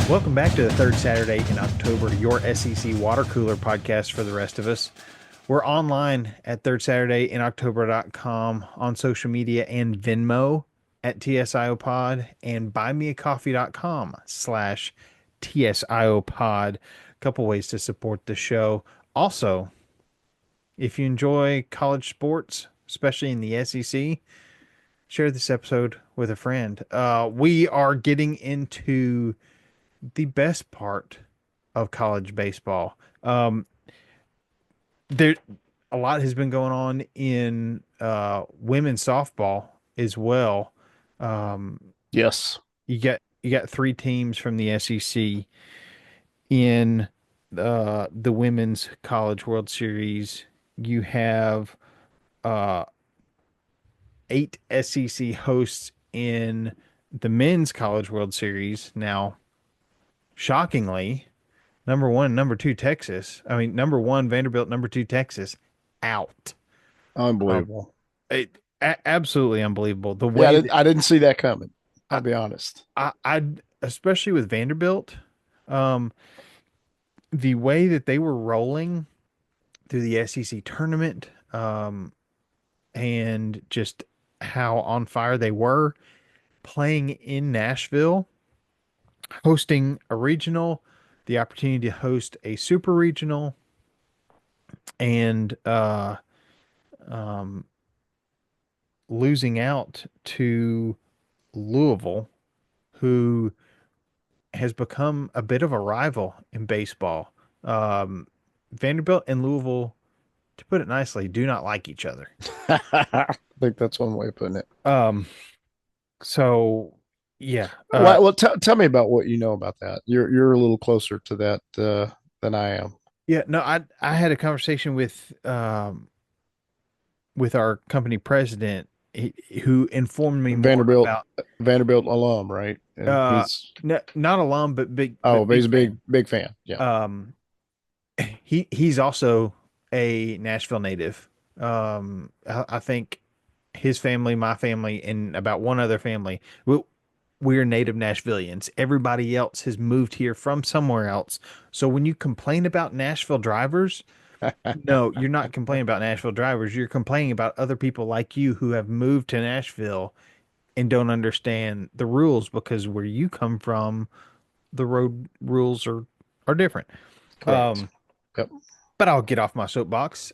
Welcome back to the third Saturday in October, your SEC water cooler podcast for the rest of us. We're online at thirdsaturdayin october.com, on social media and Venmo at TSIO pod, and buymeacoffee.com/TSIO pod. A couple ways to support the show. Also, if you enjoy college sports, especially in the SEC, share this episode with a friend. We are getting into the best part of college baseball. There, a lot has been going on in women's softball as well. Yes. You got three teams from the SEC in the Women's College World Series. You have uh, eight SEC hosts in the Men's College World Series. Now, shockingly, number one, number two, Texas. I mean, number one, Vanderbilt, number two, Texas, out. Um, Unbelievable. absolutely unbelievable. The Yeah, way that I didn't see that coming. I'll I, be honest. I especially with Vanderbilt, um, the way that they were rolling through the SEC tournament, and just how on fire they were playing in Nashville, hosting a regional, the opportunity to host a super regional, and um, losing out to Louisville, who has become a bit of a rival in baseball. Um, Vanderbilt and Louisville, to put it nicely, do not like each other. I think that's one way of putting it. Um, so yeah, Well, tell me about what you know about that. You're a little closer to that than I am. yeah. No, I had a conversation with our company president, who informed me more Vanderbilt about Vanderbilt alum, right? And uh, he's not alum, but oh, but big he's a fan. big fan. Yeah. Um, he's also a Nashville native. I think his family, my family, and about one other family, we're native Nashvillians. Everybody else has moved here from somewhere else. So when you complain about Nashville drivers, no, you're not complaining about Nashville drivers. You're complaining about other people like you who have moved to Nashville and don't understand the rules, because where you come from, the road rules are different. Correct. Um, Yep. but I'll get off my soapbox.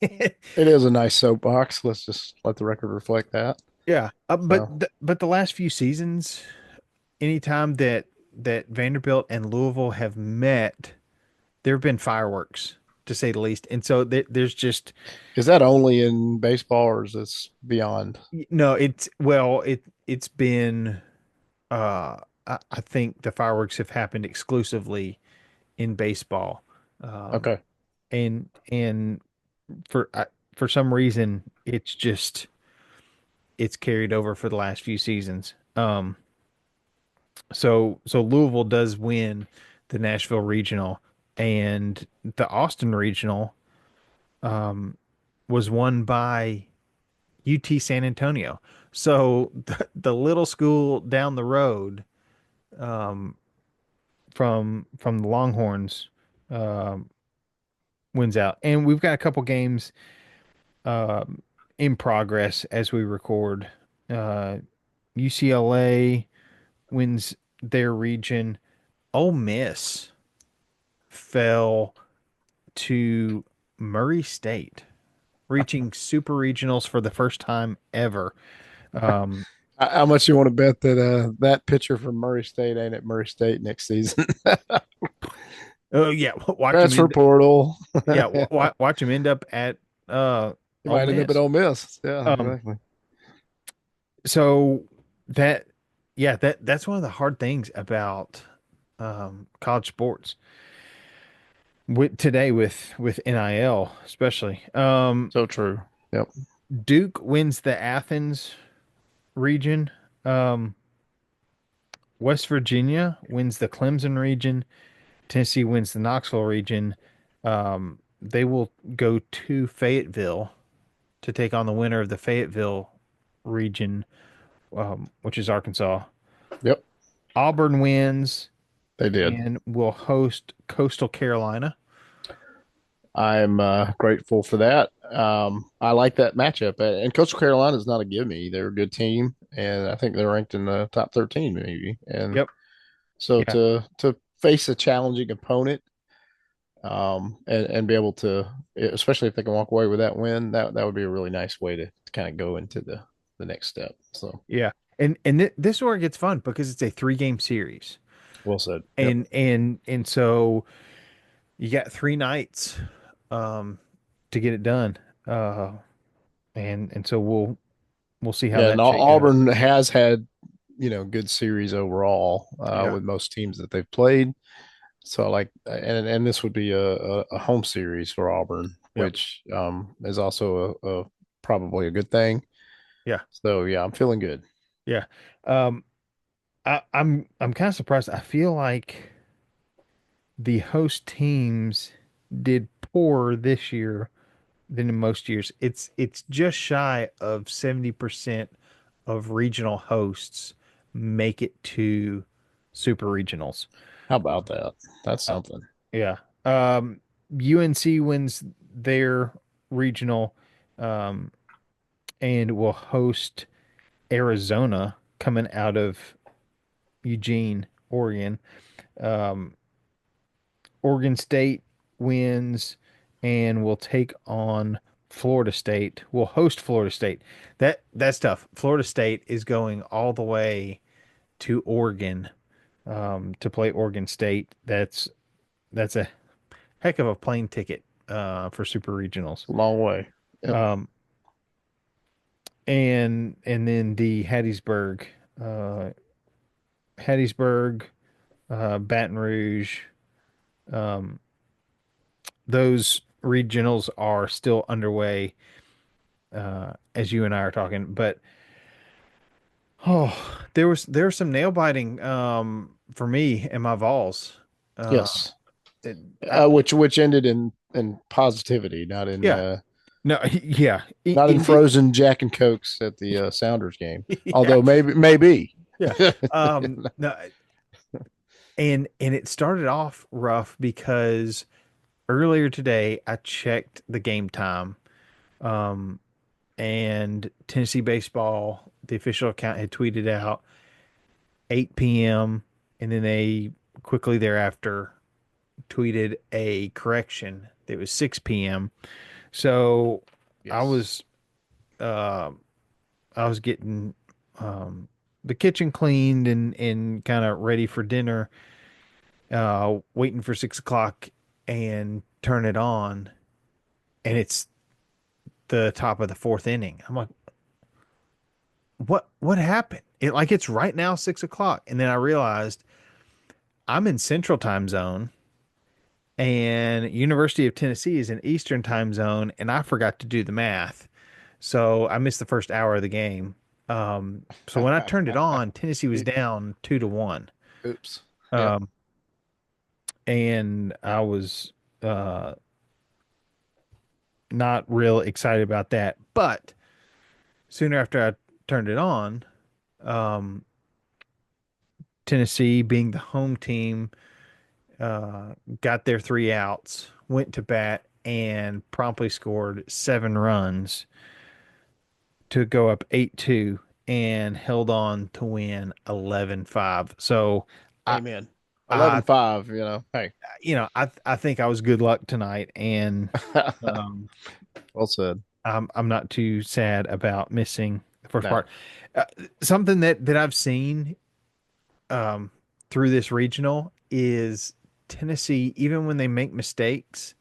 It is a nice soapbox. Let's just let the record reflect that. Yeah, but So but the last few seasons, anytime that Vanderbilt and Louisville have met, there have been fireworks, to say the least. And so there's just is that only in baseball or is this beyond? no. It's been I think the fireworks have happened exclusively in baseball, um, Okay. and for for some reason it's carried over for the last few seasons. So Louisville does win the Nashville regional, and the Austin regional was won by UT San Antonio. So the little school down the road from the Longhorns um, wins out, and we've got a couple games in progress as we record. Uh, UCLA wins their region. Ole Miss fell to Murray State, reaching super regionals for the first time ever. Um, How much you want to bet that that pitcher from Murray State ain't at Murray State next season? oh yeah, watch him Transfer end. portal. Yeah, Yeah. watch him end up at You Ole might end up at Miss. Ole Miss. Yeah, Um, exactly. so that yeah, that's one of the hard things about college sports today with NIL especially. So true. Yep. Duke wins the Athens region. Um, West Virginia wins the Clemson region. Tennessee wins the Knoxville region. They will go to Fayetteville to take on the winner of the Fayetteville region, which is Arkansas. Yep. Auburn wins. They did. and will host Coastal Carolina. I'm grateful for that. I like that matchup. And Coastal Carolina is not a gimme. They're a good team, and I think they're ranked in the top 13 maybe. And Yep. so Yeah. to face a challenging opponent, and be able to, especially if they can walk away with that win, that would be a really nice way to kind of go into the next step. So Yeah. And this is where it gets fun because it's a 3 game series. well said. Yep. And so you got 3 nights um to get it done. Uh and so we'll see how Yeah, and that shakes out. Auburn has had, good series overall Yeah. with most teams that they've played. So I like, and this would be a home series for Auburn, Yep. which is also a probably a good thing. Yeah. So yeah, I'm feeling good. Yeah. Um I'm kind of surprised. I feel like the host teams did poorer this year than in most years. It's just shy of 70% of regional hosts make it to super regionals. How about that? That's Uh, something. yeah. UNC wins their regional um, and will host Arizona coming out of Eugene, Oregon. Um, Oregon State wins and will take on Florida State. Will host Florida State. That's tough. Florida State is going all the way to Oregon to play Oregon State. That's a heck of a plane ticket for super regionals. It's a long way. Yep. Um, and then the uh, Hattiesburg, Baton Rouge. Um, those regionals are still underway as you and I are talking. But there was some nail biting for me and my Vols. Uh, Yes. it, I, Which ended in positivity, yeah, no, yeah, indeed, frozen Jack and Cokes at the Sounders game. yeah, Although maybe. yeah. No, and it started off rough because earlier today I checked the game time. Um, and Tennessee baseball, the official account had tweeted out 8 p.m. and then they quickly thereafter tweeted a correction that was 6 p.m. So I Yes. was uh, I was getting um, the kitchen cleaned and kind of ready for dinner, waiting for 6 o'clock and turn it on, and it's the top of the fourth inning. I'm like, what happened? It's right now 6 o'clock, and then I realized I'm in Central Time Zone and University of Tennessee is in Eastern Time Zone, and I forgot to do the math. So I missed the first hour of the game. So when I turned it on, Tennessee was down 2-1. Oops. Yep. Um, and I was uh, not real excited about that. But soon after I turned it on, um, Tennessee, being the home team, got their 3 outs, went to bat, and promptly scored 7 runs to go up 8-2 and held on to win 11-5. So I Amen. I 11-5, Hey. I think I was good luck tonight, and um Well said. I'm not too sad about missing the first No. part. Uh, Something that I've seen um through this regional is Tennessee, even when they make mistakes,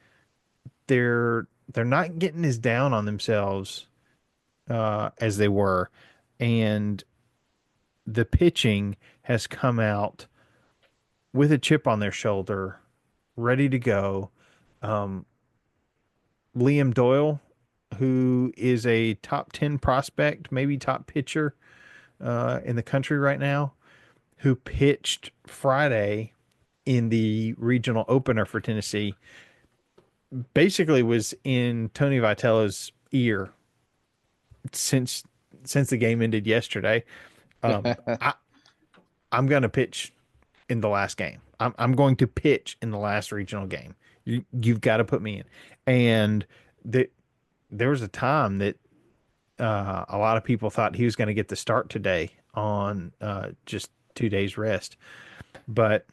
they're not getting as down on themselves as they were, and the pitching has come out with a chip on their shoulder, ready to go. Um, Liam Doyle, who is a top 10 prospect, maybe top pitcher in the country right now, who pitched Friday in the regional opener for Tennessee, basically was in Tony Vitello's ear since since the game ended yesterday. Um, I I'm gonna pitch in the last game. I'm going to pitch in the last regional game. You've got to put me in. And the, there was a time that a lot of people thought he was going to get the start today on just 2 days rest, but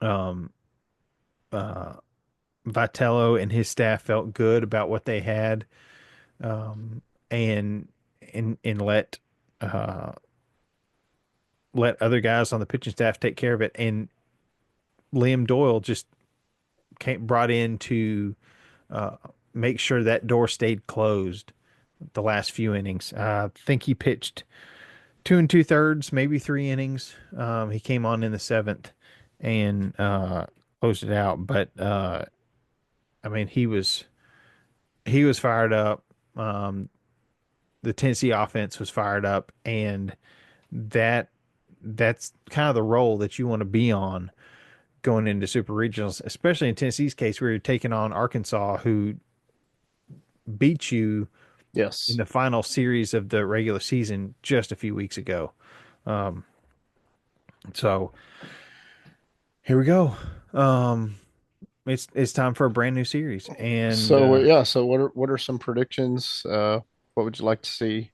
um, uh, Vitello and his staff felt good about what they had, um, and and uh, let other guys on the pitching staff take care of it. And Liam Doyle just brought in to uh, make sure that door stayed closed the last few innings. I think he pitched 2 2/3, maybe 3 innings. He came on in the seventh and closed it out. But I mean, he was fired up. The Tennessee offense was fired up, and that that's kind of the role that you want to be on going into super regionals, especially in Tennessee's case, where you're taking on Arkansas, who beat you in Yes. the final series of the regular season just a few weeks ago. Um, so here we go. Um, it's time for a brand new series, and So yeah, so what are some predictions? What would you like to see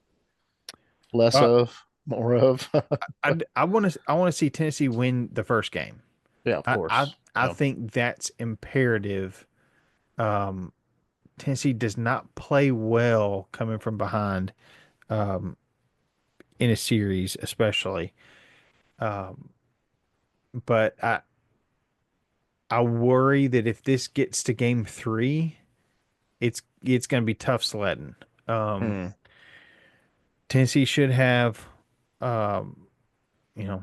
less uh, of, more of? I want to see Tennessee win the first game. Yeah, of I I, course. I Yeah. think that's imperative. Um, Tennessee does not play well coming from behind um, in a series, especially. Um, but I worry that if this gets to game three, it's going to be tough sledding. Um, Hmm. Tennessee should have, um, you know,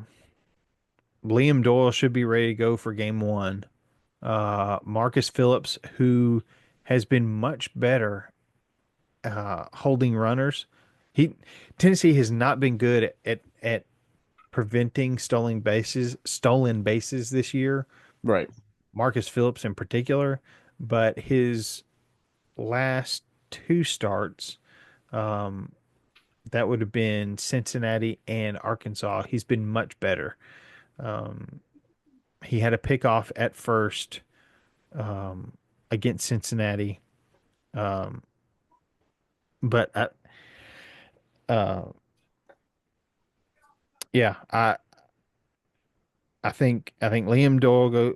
Liam Doyle should be ready to go for game one. Marcus Phillips, who has been much better holding runners. He Tennessee has not been good at preventing stolen bases this year. Right. Marcus Phillips in particular, but his last two starts, um, that would have been Cincinnati and Arkansas. He's been much better. Um, he had a pickoff at first um, against Cincinnati, um, but uh, yeah, I think Liam Doyle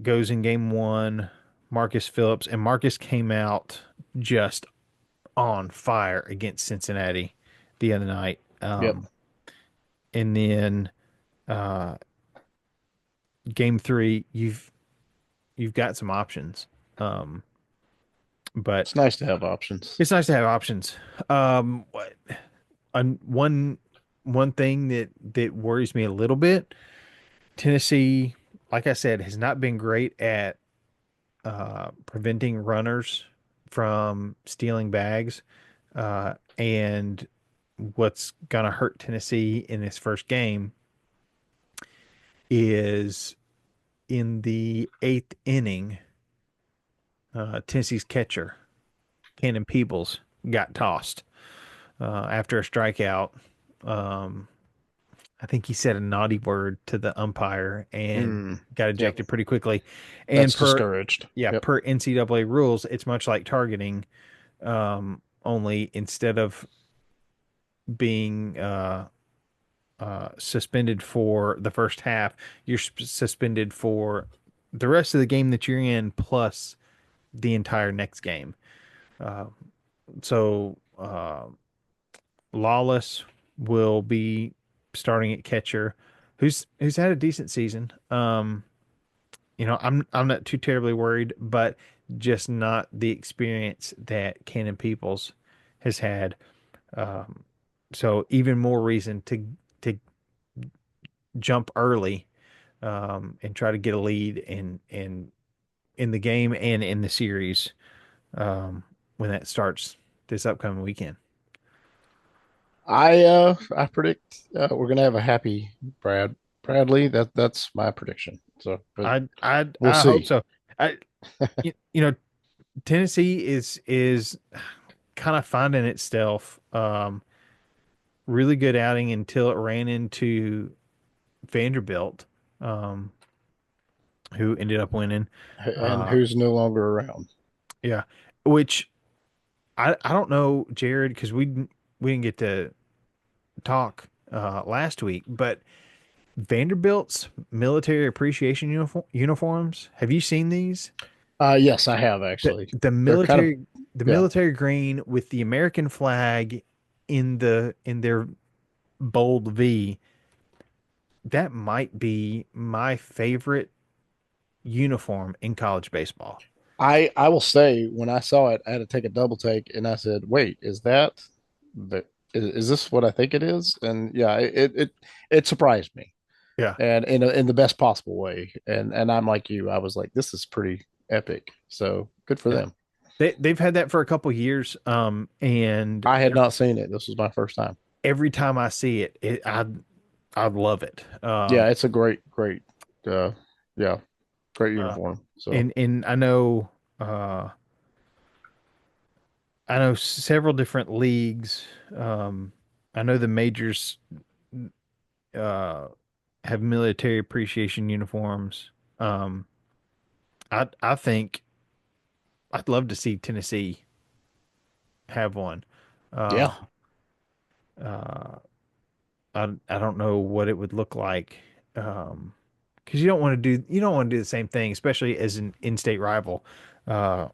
goes in game one. Marcus Phillips and Marcus came out just on fire against Cincinnati the other night. Yep. And then uh, game three, you've got some options, um, but It's nice to have options. it's nice to have options. What one one thing that worries me a little bit, Tennessee, like I said, has not been great at preventing runners from stealing bags. And what's going to hurt Tennessee in this first game is in the eighth inning, Tennessee's catcher, Cannon Peebles, got tossed after a strikeout. Um, I think he said a naughty word to the umpire and Mm. got Yep. ejected pretty quickly. And That's per discouraged. yeah, Yep. per NCAA rules, it's much like targeting. Only instead of being suspended for the first half, you're suspended for the rest of the game that you're in, plus the entire next game. Uh, so Lawless will be starting at catcher, who's had a decent season. I'm not too terribly worried, but just not the experience that Cannon Peoples has had. Um, so even more reason to jump early and try to get a lead in the game and in the series when that starts this upcoming weekend. I predict we're gonna have a happy Bradley. That's my prediction. So, but we'll I hope see. so. I Tennessee is kind of finding itself. Really good outing until it ran into Vanderbilt. um, who ended up winning. and Uh, who's no longer around. yeah, which I don't know, Jared, because we didn't get to talk last week, but Vanderbilt's military appreciation uniforms. Have you seen these? Yes, I have The actually. the They're kind of military the yeah. military green with the American flag in their bold V. That might be my favorite uniform in college baseball. I will say when I saw it, I had to take a double take, and I said, "Wait, is that the is this what I think it is?" And yeah, it surprised me, Yeah. and in the best possible way. And I'm like you, I was like, "This is pretty epic." So good for Yeah. them. They've had that for a couple years. And I had not seen it. This was my first time. every time I see it, I love it. Yeah, it's a great, uh, yeah, great Uh, uniform. So and uh, I know several different leagues. Um, I know the majors uh have military appreciation uniforms. Um, I think I'd love to see Tennessee have one. yeah, Um, uh, I don't know what it would look like. Because you don't want to do the same thing, especially as an in-state rival. Uh,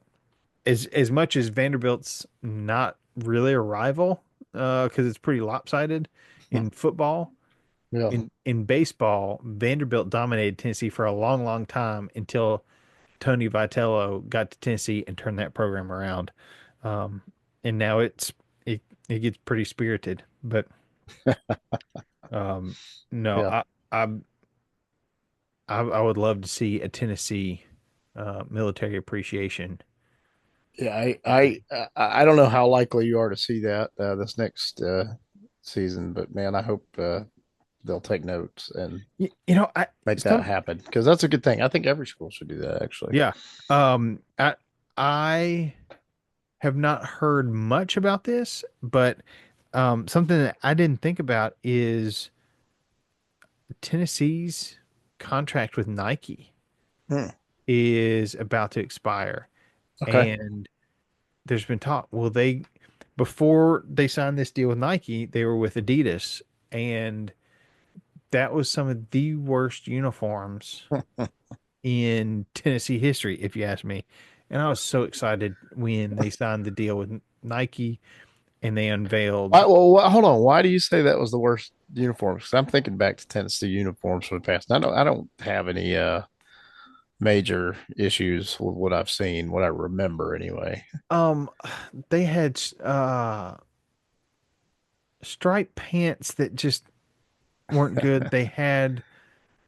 as much as Vanderbilt's not really a rival, because it's pretty lopsided in football. yeah. In baseball, Vanderbilt dominated Tennessee for a long, long time until Tony Vitello got to Tennessee and turned that program around. Um, and now it gets pretty spirited. But um, no, Yeah. I I would love to see a Tennessee military appreciation. Yeah, I don't know how likely you are to see that this next season, but man, I hope they'll take notes and You know, I make that some happen because that's a good thing. I think every school should do that, actually. yeah. Um, I I have not heard much about this, but something that I didn't think about is Tennessee's contract with Nike Hmm. is about to expire, Okay. and there's been talk. Will they, before they signed this deal with Nike, they were with Adidas, and that was some of the worst uniforms in Tennessee history, if you ask me. And I was so excited when they signed the deal with Nike and they unveiled. Hold on. Why do you say that was the worst uniforms? Because I'm thinking back to Tennessee uniforms from the past. And I don't have any major issues with what I've seen, what I remember anyway. Um, they had striped pants that just weren't good. They had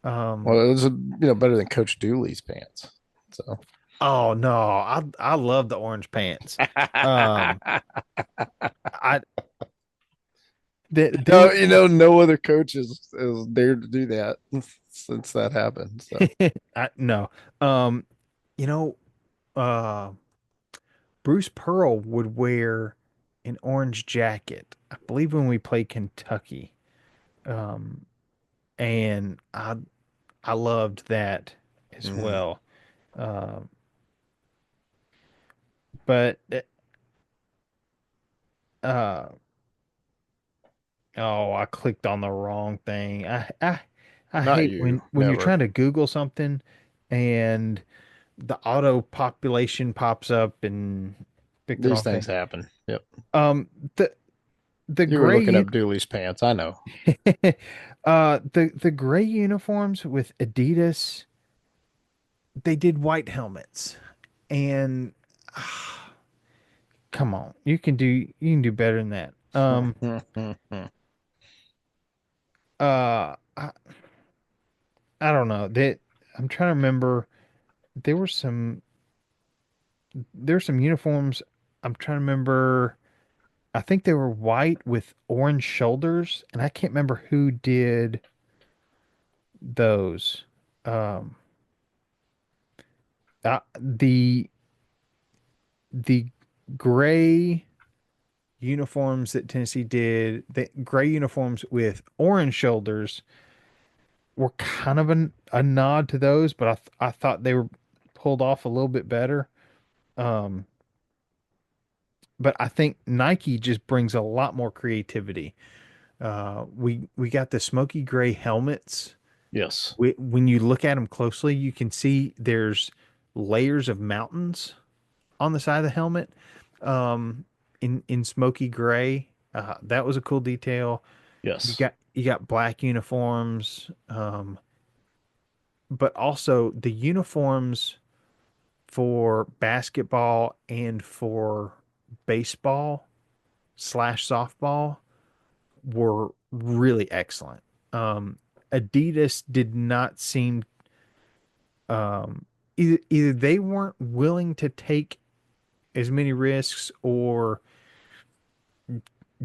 Well, um it was better than Coach Dooley's pants. So oh no, I love the orange pants. Um, I they no, no other coach has dared to do that since that happened. So I no. Um, you know, uh Bruce Pearl would wear an orange jacket, I believe when we played Kentucky. Um, and I loved that as mhm. well. Um, but uh oh, I clicked on the wrong thing. I Not hate you, when you're never. trying to Google something and the auto population pops up and pick the These wrong things thing. happen. Yep. Um, the the You were looking gray up Dooley's pants. I know. the gray uniforms with Adidas, they did white helmets. And come on, you can do better than that. I, I don't know. That I'm trying to remember there were some there's some uniforms. I'm trying to remember. I think they were white with orange shoulders, and I can't remember who did those. Um, the gray uniforms that Tennessee did, the gray uniforms with orange shoulders were kind of a nod to those, but I thought they were pulled off a little bit better. Um, but I think Nike just brings a lot more creativity. We got the smoky gray helmets. Yes. When you look at them closely, you can see there's layers of mountains on the side of the helmet. Um, in smoky gray, that was a cool detail. Yes. You got black uniforms, but also the uniforms for basketball and for baseball slash softball were really excellent. Um, Adidas did not seem either they weren't willing to take as many risks or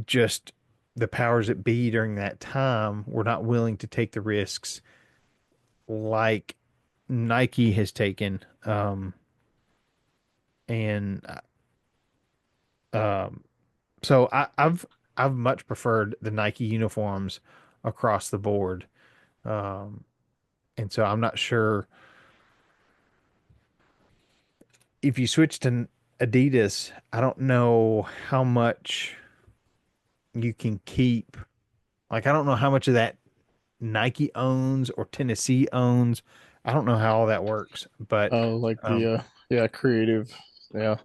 just the powers that be during that time were not willing to take the risks like Nike has taken. And um, so I've much preferred the Nike uniforms across the board. Um, and so I'm not sure if you switch to Adidas, I don't know how much you can keep. Like, I don't know how much of that Nike owns or Tennessee owns. I don't know how all that works, but Oh, like the um, yeah, creative. Yeah,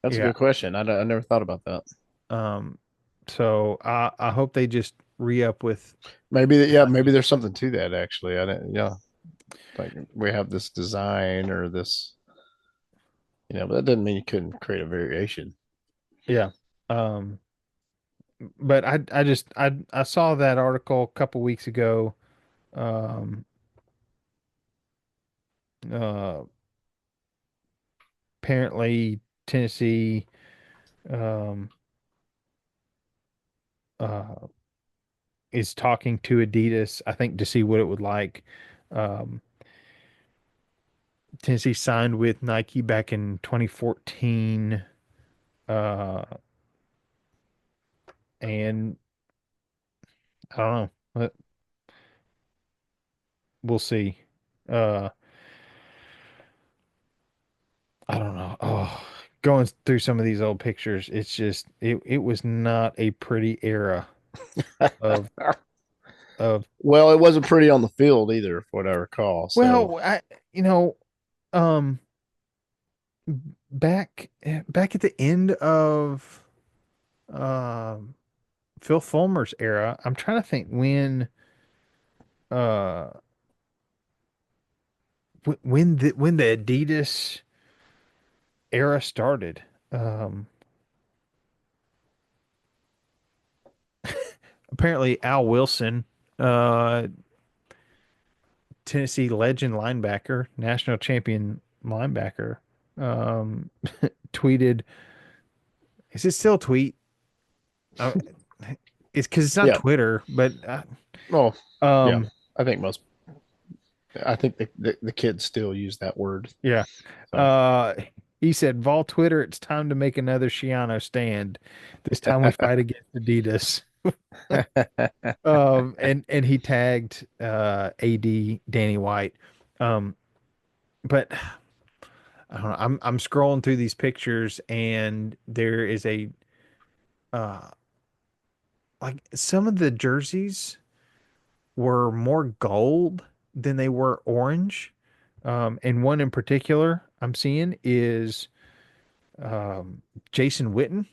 that's a yeah. good question. I never thought about that. Um, so I hope they just re-up with Maybe yeah, maybe Nike. there's something to that actually. I didn't, yeah, like we have this design or this, but that doesn't mean you couldn't create a variation. Yeah. Um, but I just I saw that article a couple weeks ago. Um, uh, Apparently Tennessee um uh is talking to Adidas, I think, to see what it would like. Um, Tennessee signed with Nike back in 2014, uh, and I don't know. We'll see. Uh, I don't know. Oh, going through some of these old pictures, it's just it was not a pretty era of of Well, it wasn't pretty on the field either, from what I recall. So well, I you know um back at the end of um Phil Fulmer's era, I'm trying to think uh when the Adidas era started. Um, Apparently Al Wilson, uh, Tennessee legend linebacker, national champion linebacker, um, tweeted. Is it still a tweet? Uh, it's because it's on yeah, Twitter, but well, yeah, um, I think most, I think the kids still use that word. yeah. So Uh, he said, "Vol Twitter, it's time to make another Shiano stand. This time we fight against Adidas." And he tagged AD Danny White. Um, but I don't know. I'm scrolling through these pictures and there is a uh like some of the jerseys were more gold than they were orange. And one in particular I'm seeing is Jason Witten,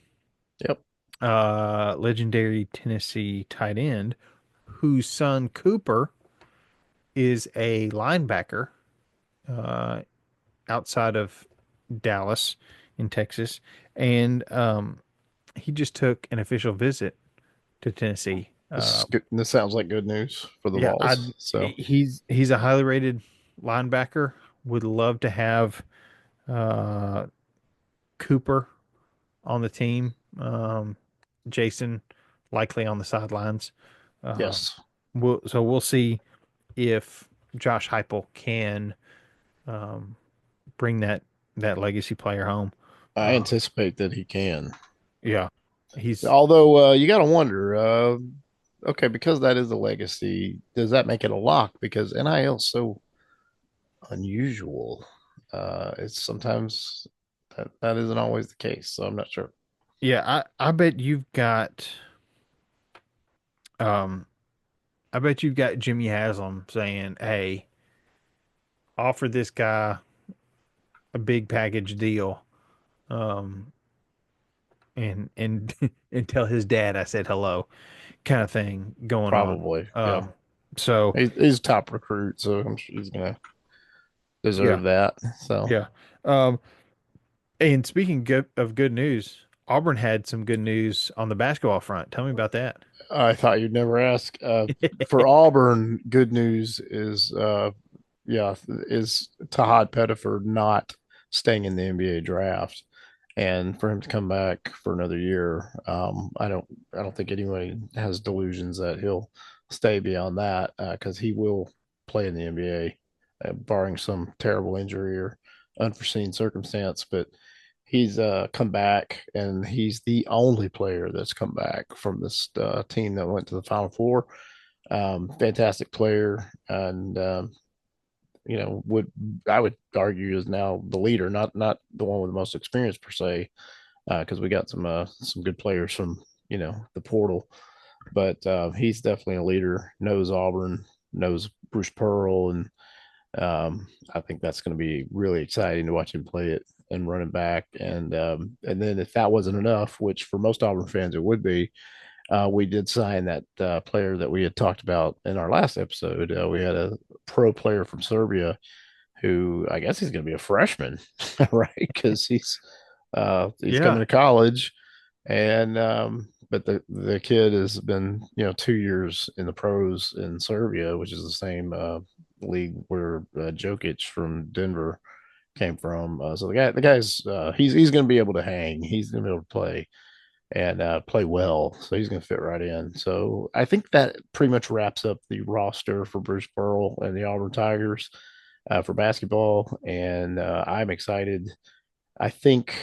yep, legendary Tennessee tight end, whose son Cooper is a linebacker uh, outside of Dallas in Texas, and he just took an official visit to Tennessee. this is good. This sounds like good news for the Yeah, Vols. So he's a highly rated linebacker. Would love to have uh, Cooper on the team. Jason likely on the sidelines. Um, yes, so we'll see if Josh Heupel can um, bring that legacy player home. I Uh, anticipate that he can. yeah, he's Although you got to wonder. Okay, because that is a legacy, does that make it a lock? Because NIL is so unusual. It's sometimes that isn't always the case. So I'm not sure. Yeah, I bet you've got um I bet you've got Jimmy Haslam saying, "Hey, offer this guy a big package deal." Um and and tell his dad I said hello, kind of thing going on. Probably, yeah. So He's a top recruit, so I'm sure he's gonna yeah, deserve that. So yeah. Um, and speaking of good news, Auburn had some good news on the basketball front. Tell me about that. I thought you'd never ask. For Auburn, good news is yeah, is Tahad Pettiford not staying in the NBA draft, and for him to come back for another year. I don't think anyone has delusions that he'll stay beyond that because he will play in the NBA, barring some terrible injury or unforeseen circumstance. But he's come back, and he's the only player that's come back from this team that went to the Final Four. Fantastic player, and would I would argue is now the leader, not the one with the most experience per se, because we got some good players from the portal, but he's definitely a leader. Knows Auburn, knows Bruce Pearl, and I think that's going to be really exciting to watch him play it and running back. And then if that wasn't enough, which for most Auburn fans it would be, we did sign that player that we had talked about in our last episode. We had a pro player from Serbia who I guess he's going to be a freshman, right? Because he's coming Yeah, to college, and but the kid has been 2 years in the pros in Serbia, which is the same league where Jokic from Denver came from. So the guy's he's going to be able to hang. He's going to be able to play and play well. So he's going to fit right in. So I think that pretty much wraps up the roster for Bruce Pearl and the Auburn Tigers for basketball. And I'm excited. I think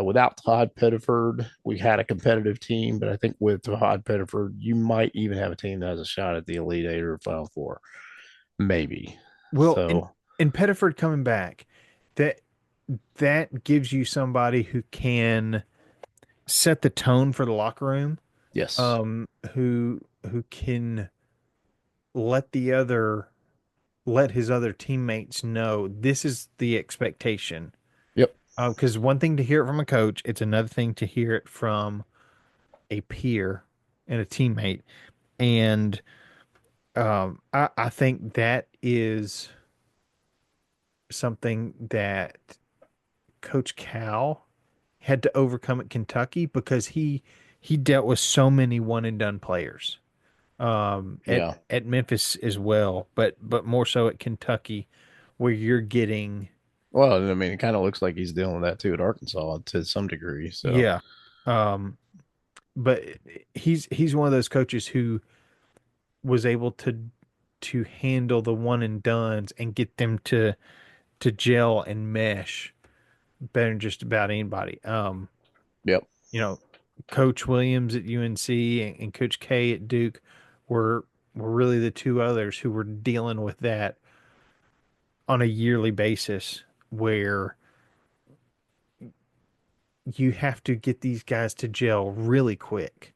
without Todd Pettiford, we had a competitive team, but I think with Todd Pettiford, you might even have a team that has a shot at the Elite Eight or Final Four, maybe. well, So, and Pettiford coming back, that that gives you somebody who can set the tone for the locker room, yes. who can let the other let his other teammates know this is the expectation. Yep. Because one thing to hear it from a coach, it's another thing to hear it from a peer and a teammate. And I think that is something that Coach Cal had to overcome at Kentucky because he dealt with so many one and done players. Yeah. At Memphis as well, but more so at Kentucky, where you're getting Well, I mean, it kind of looks like he's dealing with that too at Arkansas to some degree. So, yeah. Um, but he's one of those coaches who was able to handle the one and dones and get them to gel and mesh better than just about anybody. yep. You know, Coach Williams at UNC and Coach K at Duke were really the two others who were dealing with that on a yearly basis where you have to get these guys to gel really quick.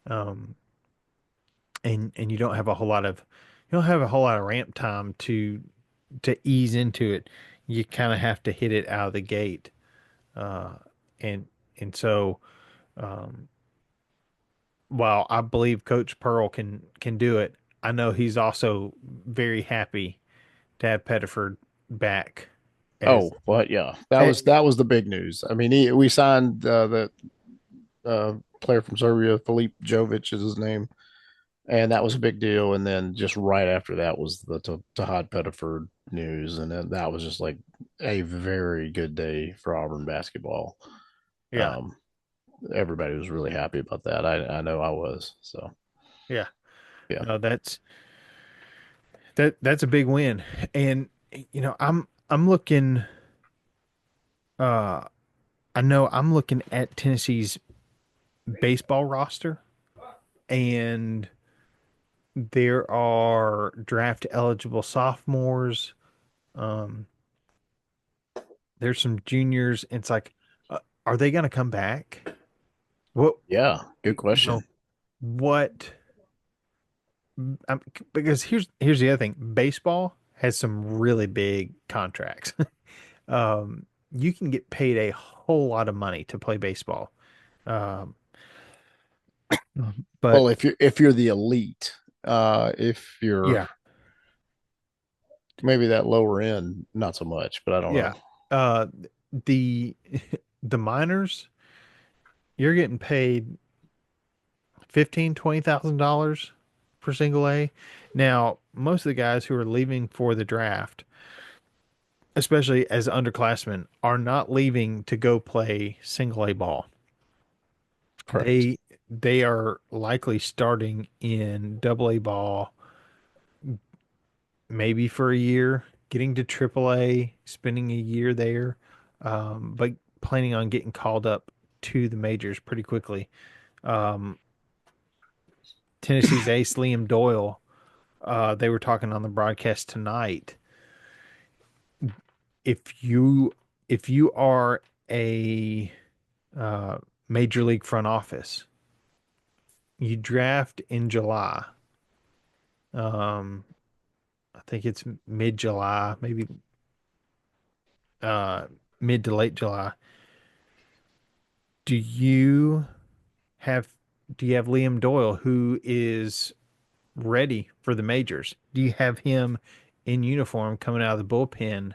Um, and you don't have a whole lot of ramp time to ease into it. You kind of have to hit it out of the gate. Uh, and so um, while I believe Coach Pearl can do it, I know he's also very happy to have Pettiford back as Oh, but yeah, eh, that was the big news. I mean, we signed the player from Serbia, Filip Jovic is his name, and that was a big deal. And then just right after that was the Tahad Pettiford news, and then that was just like a very good day for Auburn basketball. yeah, Um, Everybody was really happy about that. I know I was. So yeah. yeah. No, that's a big win. And I'm looking uh I know I'm looking at Tennessee's baseball roster, and There are draft eligible sophomores. Um, there's some juniors. It's like, are they going to come back? What, Yeah, good you know, question. what? Um, because here's the other thing. Baseball has some really big contracts. You can get paid a whole lot of money to play baseball. Um, but Well, if you're the elite, if you're yeah, maybe that lower end, not so much, but I don't yeah. know. Uh, the the minors, you're getting paid 20,000 for single A. Now, most of the guys who are leaving for the draft, especially as underclassmen, are not leaving to go play single A ball. Correct. They they are likely starting in double A ball, maybe for a year, getting to triple A, spending a year there, but planning on getting called up to the majors pretty quickly. Um, Tennessee's ace Liam Doyle, they were talking on the broadcast tonight. If you if you are a uh, major league front office, you draft in July. Um, I think it's mid July, maybe uh, mid to late July. Do you have do you have Liam Doyle who is ready for the majors? Do you have him in uniform coming out of the bullpen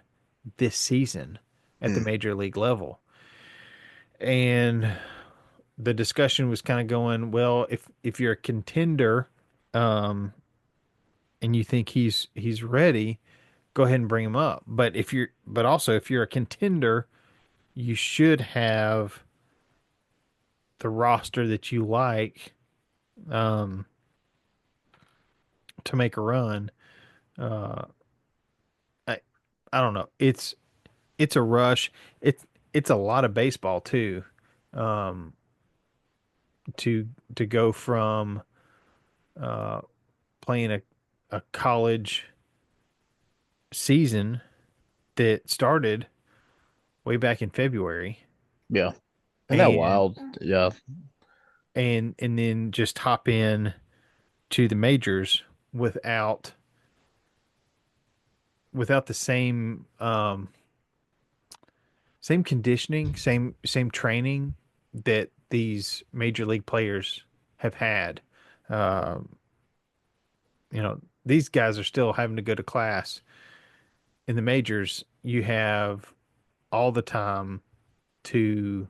this season at the Hmm. major league level? And the discussion was kind of going, well, if you're a contender, um, and you think he's ready, go ahead and bring him up. But also if you're a contender, you should have the roster that you like, um, to make a run. Uh, I I don't know. It's a rush. It's a lot of baseball too. Um, to to go from uh playing a college season that started way back in February Yeah. Isn't that and wild? Yeah. and then just hop in to the majors without without the same conditioning, same training that these major league players have had. Um, these guys are still having to go to class. In the majors, you have all the time to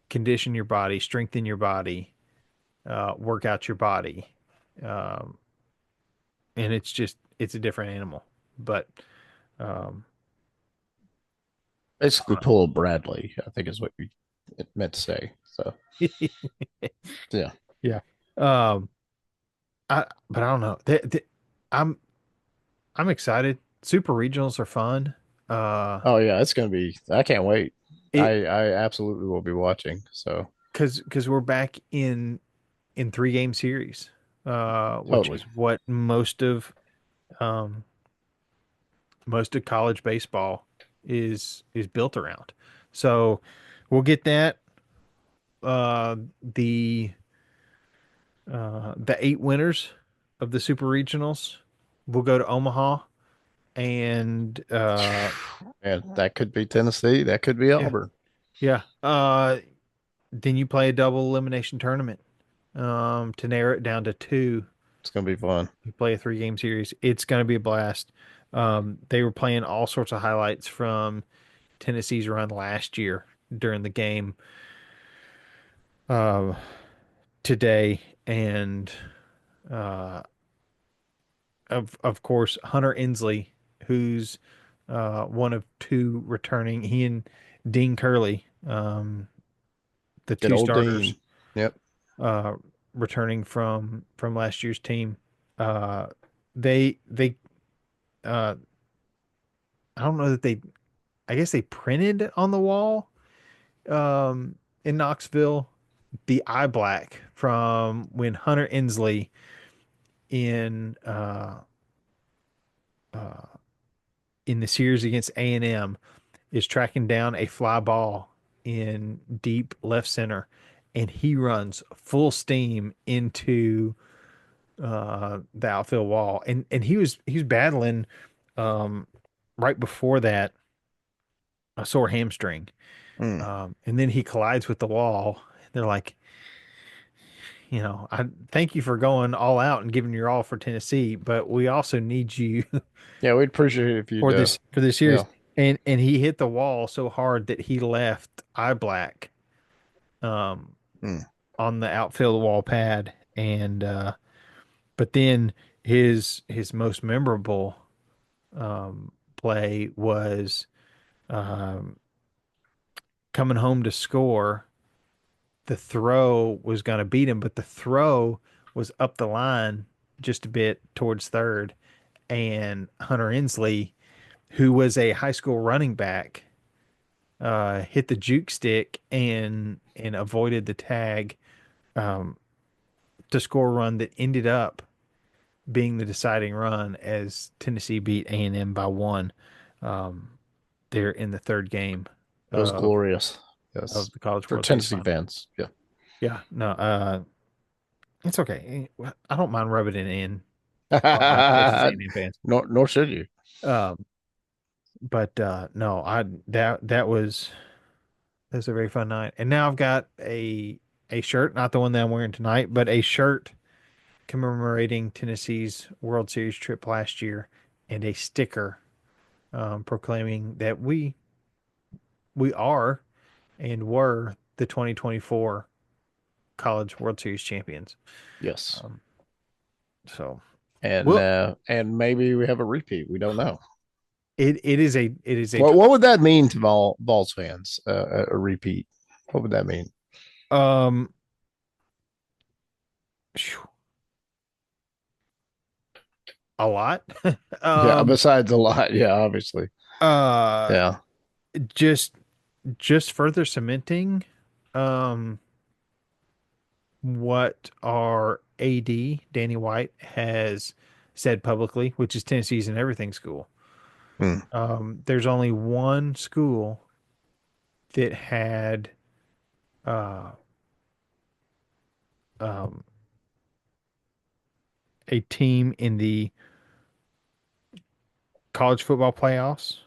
condition your body, strengthen your body, work out your body. Um, and it's a different animal. But um, Basically pull a Bradley, I think is what you it meant to say. So yeah. yeah. Um, but I don't know. I'm I'm excited. Super regionals are fun. Uh, Oh yeah, it's gonna be I can't wait. it I absolutely will be watching. So because we're back in 3 game series, which totally. is what um most of college baseball is built around. So we'll get that. Uh, the the 8 winners of the super regionals will go to Omaha, and Man, that could be Tennessee, that could be yeah, Auburn. yeah. Then you play a double elimination tournament, to narrow it down to two. It's gonna be fun. You play a 3 game series. It's going to be a blast. They were playing all sorts of highlights from Tennessee's run last year during the game uh, today, and uh, of course Hunter Inslee, who's one of two returning. He and Dean Curley, the Good two old starters, Dean. Yep. uh, returning from last year's team. Uh, they uh, I don't know that they I guess they printed on the wall um, in Knoxville the eye black from when Hunter Inslee in uh, in the series against A&M is tracking down a fly ball in deep left center, and he runs full steam into the outfield wall, and he was battling um, right before that a sore hamstring, Mm. and then he collides with the wall. They're like, I thank you for going all out and giving your all for Tennessee, but we also need you Yeah, we'd appreciate it if you'd, for this yeah. series. And he hit the wall so hard that he left eye black um, Mm. on the outfield wall pad, and but then his most memorable play was um, coming home to score. The throw was going to beat him, but the throw was up the line just a bit towards third, and Hunter Inslee, who was a high school running back, hit the juke stick and avoided the tag um, to score a run that ended up being the deciding run as Tennessee beat A&M by one um, there in the third game It was of glorious. Yes. of the College For World Series Tennessee final. fans. Yeah. Yeah, no, it's okay. I don't mind rubbing it in on our Texas A&M fans. Nor should you. Um, but no, I that was a very fun night. And now I've got a shirt, not the one that I'm wearing tonight, but a shirt commemorating Tennessee's World Series trip last year, and a sticker proclaiming that we are and were the 2024 College World Series champions. Yes. Um, so, And well, maybe we have a repeat. We don't know. it is a What would that mean to Vols fans? A repeat. What would that mean? um a lot. Yeah, um besides a lot. Yeah, obviously. uh Yeah. just just further cementing um what our AD Danny White has said publicly, which is Tennessee's an everything school. Hmm. There's only one school that had uh, um, a team in the college football playoffs,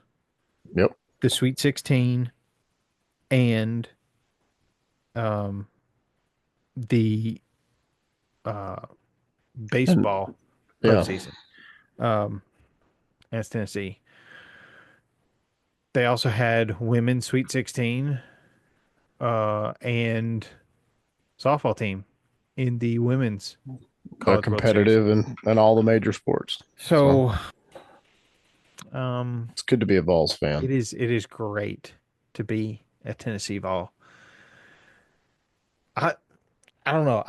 Yep. the Sweet 16, and um, the uh, And baseball yeah, postseason. Um, that's Tennessee. They also had women's Sweet 16 and softball team in the women's College World Series. competitive and all the major sports. So So, um, it's good to be a Vols fan. it is great to be a Tennessee Vol. I I don't know.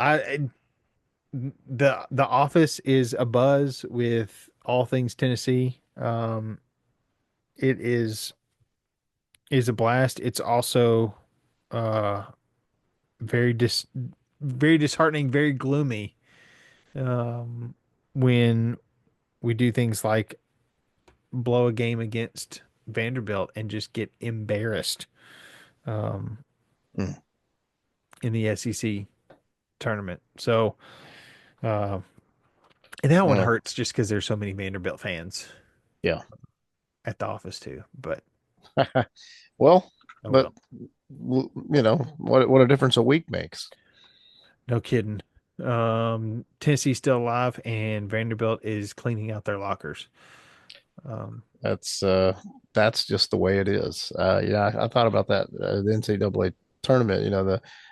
The office is a buzz with all things Tennessee. It is a blast. It's also uh very very disheartening, very gloomy um when we do things like blow a game against Vanderbilt and just get embarrassed um Hmm. in the SEC tournament. So uh and that one Well, hurts just because there's so many Vanderbilt fans yeah. at the office too. But Well, oh but well. what a difference a week makes. No kidding. Tennessee's still alive, and Vanderbilt is cleaning out their lockers. Um, That's that's just the way it is. I thought about that the NCAA tournament.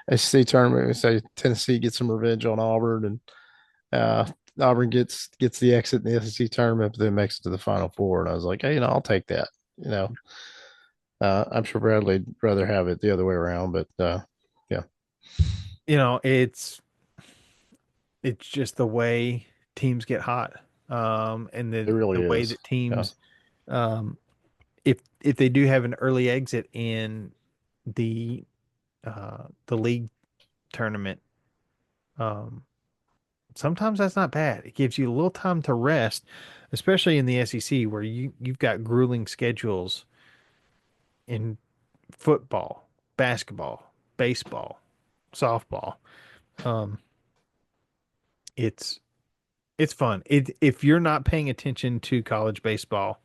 The SEC tournament. We say Tennessee gets some revenge on Auburn, and uh, Auburn gets the exit in the SEC tournament, but then makes it to the Final Four. And I was like, hey, I'll take that. You know, I'm sure Bradley'd rather have it the other way around, but yeah, it's just the way teams get hot, and it the really way is. that Yeah, teams, um, if they do have an early exit in the league tournament, um, sometimes that's not bad. It gives you a little time to rest, especially in the SEC where you've got grueling schedules in football, basketball, baseball, softball. Um, it's it's fun. If you're not paying attention to college baseball,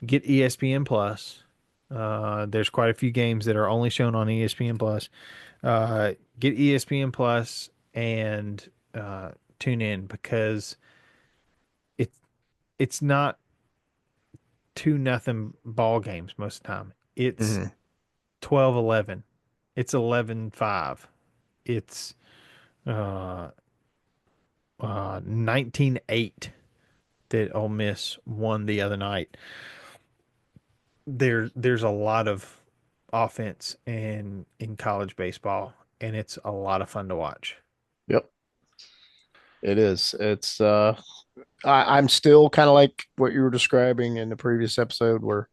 get ESPN Plus. There's quite a few games that are only shown on ESPN Plus. Get ESPN Plus and tune in because it's it's not 2-0 ball games most of the time. It's Hmm. 12-11. It's 11-5. It's uh 19-8 that Ole Miss won the other night. There's a lot of offense in college baseball, and it's a lot of fun to watch. Yep, it is. I'm still kind of like what you were describing in the previous episode, where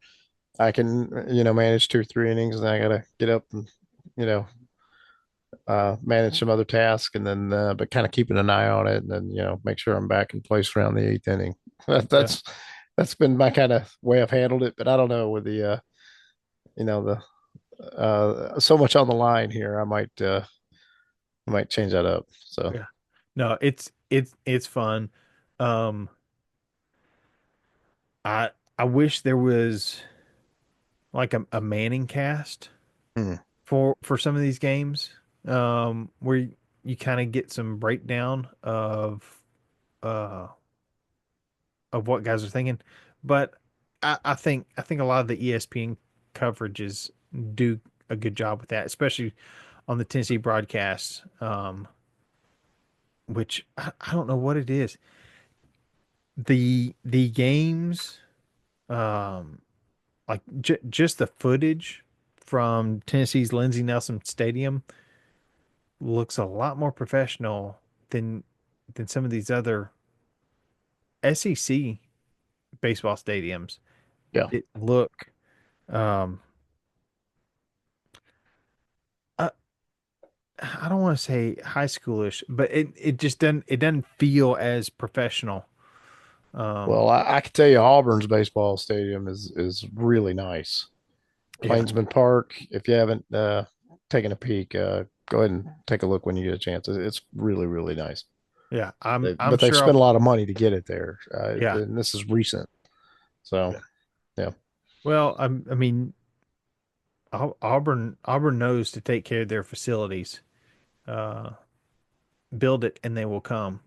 I can, manage 2 or 3 innings, and I gotta get up and, you know, manage some other tasks, and then, but kind of keeping an eye on it, and then, make sure I'm back in place around the eighth inning. That, Yeah, that's that's been my kind of way I've handled it. But I don't know with the so much on the line here. I might change that up. So, yeah. No, it's fun. Um, I I wish there was like a Manning cast hmm, for some of these games, where you kind of get some breakdown uh of what guys are thinking. But I think a lot of the ESPN coverages do a good job with that, especially on the Tennessee broadcasts. Which I don't know what it is. The games, um, like just the footage from Tennessee's Lindsey Nelson Stadium looks a lot more professional than some of these other SEC baseball stadiums yeah. that look um I, I don't want to say high schoolish, but it just doesn't feel as professional. Um Well, I can tell you Auburn's baseball stadium is really nice. yeah. Plainsman Park. If you haven't taken a peek, go ahead and take a look when you get a chance. It's really, really nice. Yeah, I'm But they've sure spent I'll a lot of money to get it there, yeah. and this is recent. So, Yeah. yeah. Well, I mean Auburn knows to take care of their facilities. Uh Build it and they will come,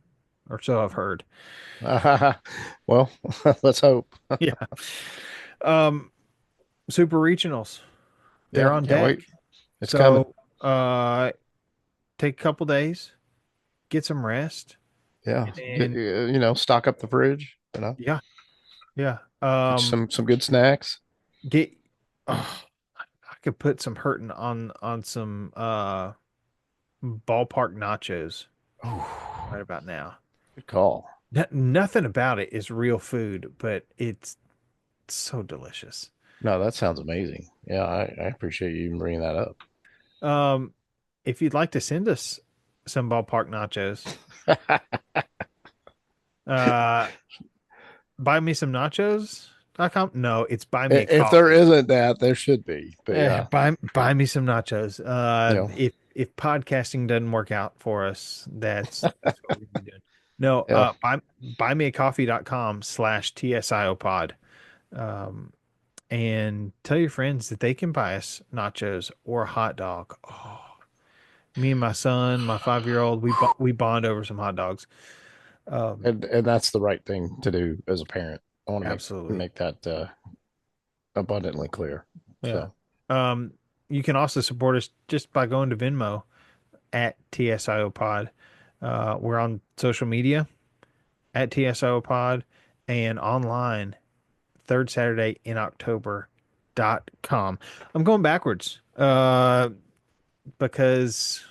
or so I've heard. Well, let's hope. Yeah. Um Super regionals. They're Yeah, on can't wait. deck. It's coming. So, take a couple days, get some rest, Yeah, and stock up the fridge. yeah, yeah. Get you some good snacks. Get oh, I could put some hurting on some ballpark nachos Oh, right about now. good call. Nothing about it is real food, but it's so delicious. No, that sounds amazing. Yeah, I appreciate you even bringing that up. Um, if you'd like to send us some ballpark nachos, uh, buy me some nachos.com. No, it's buy me a If there coffee. isn't that, there should be. But yeah, Buy me some nachos. you know, If podcasting doesn't work out for us, that's what we'd be doing. No, yeah. buymeacoffee.com/TSIO pod. Um, and tell your friends that they can buy us nachos or a hot dog. Oh, me and my son, my 5-year old, we bond over some hot dogs. Um, And that's the right thing to do as a parent. I want to make Absolutely. make that abundantly clear. Yeah. So, Um, you can also support us just by going to Venmo at TSIO Pod. We're on social media at TSIO Pod and online third Saturday in October.com. I'm going backwards because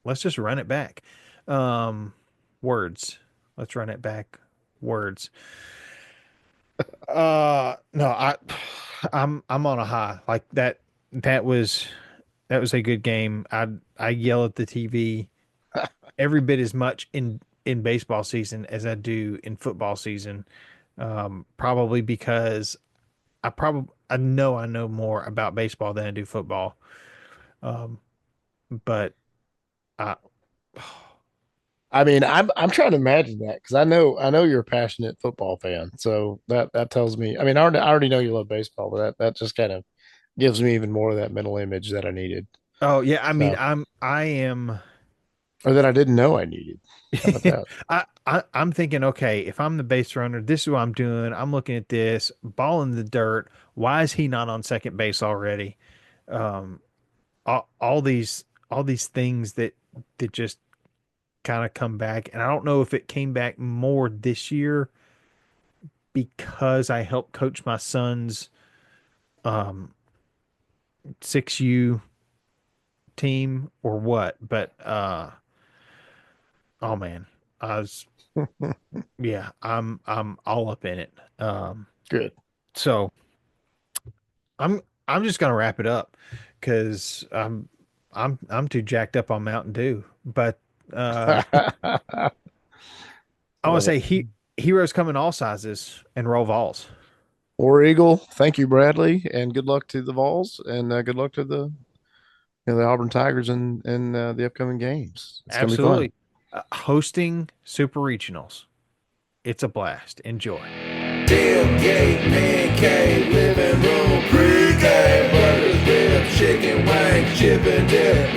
let's just run it back. Um, Words. Let's run it back. Words. No, I'm on a high. Like that was that was a good game. I yell at the TV every bit as much in baseball season as I do in football season. Probably because I know I know more about baseball than I do football. Um, but I I mean, I'm trying to imagine that because I know you're a passionate football fan, so that tells me. I mean, I already know you love baseball, but that just kind of gives me even more of that mental image that I needed. oh yeah, I mean So, I am or that I didn't know I needed. How about that? I'm thinking, okay, if I'm the base runner, this is what I'm doing. I'm looking at this ball in the dirt. Why is he not on second base already? Um, all these things that just kind of come back, and I don't know if it came back more this year because I helped coach my son's um 6U team or what, but oh man, I was yeah, I'm all up in it. Good. So I'm I'm just gonna wrap it up because I'm too jacked up on Mountain Dew. But I want to Love it. say heroes come in all sizes and roll balls. War Eagle, thank you, Bradley, and good luck to the Vols, and good luck to the Auburn Tigers and the upcoming games. It's gonna be fun. Absolutely. Hosting super regionals. It's a blast. Enjoy. Tailgate, pancake, living room, pre-game, burgers, ribs, chicken wings, chip and dip,